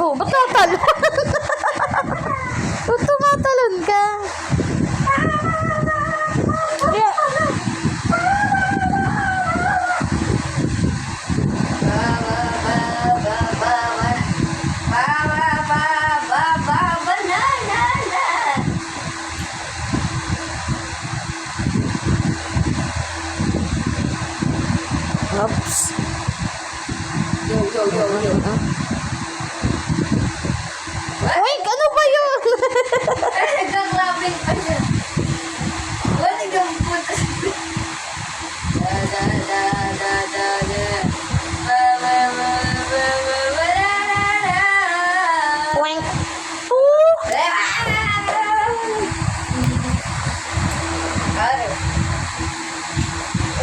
Oh, ba't tatalon? Ba't tumatalon ka? Kaya, oops. Uy, ano ba yun? Nagka-clubbing pa siya. Wala nang punta sa... Weng. Oh.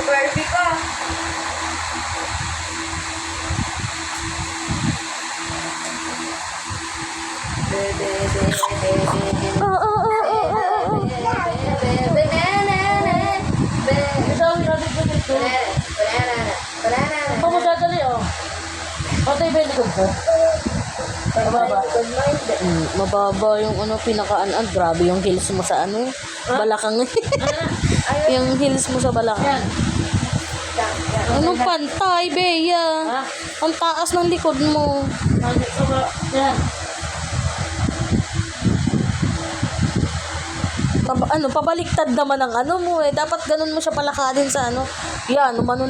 Barbie ko. Oh, oh, oh, oh, oh, oh. Pamusadali, oh. Patay ba yung likod ko? Mababa. Mababa yung ano, pinakaan. Grabe yung heels mo sa ano eh. Balakang eh. Yung heels mo sa balakang. Yan. Anong pantay, Bea? Ha? Ang taas ng likod mo. Yan. Pabaliktad naman ang ano mo eh. Dapat ganun mo siya palakadin sa ano. Yan, umano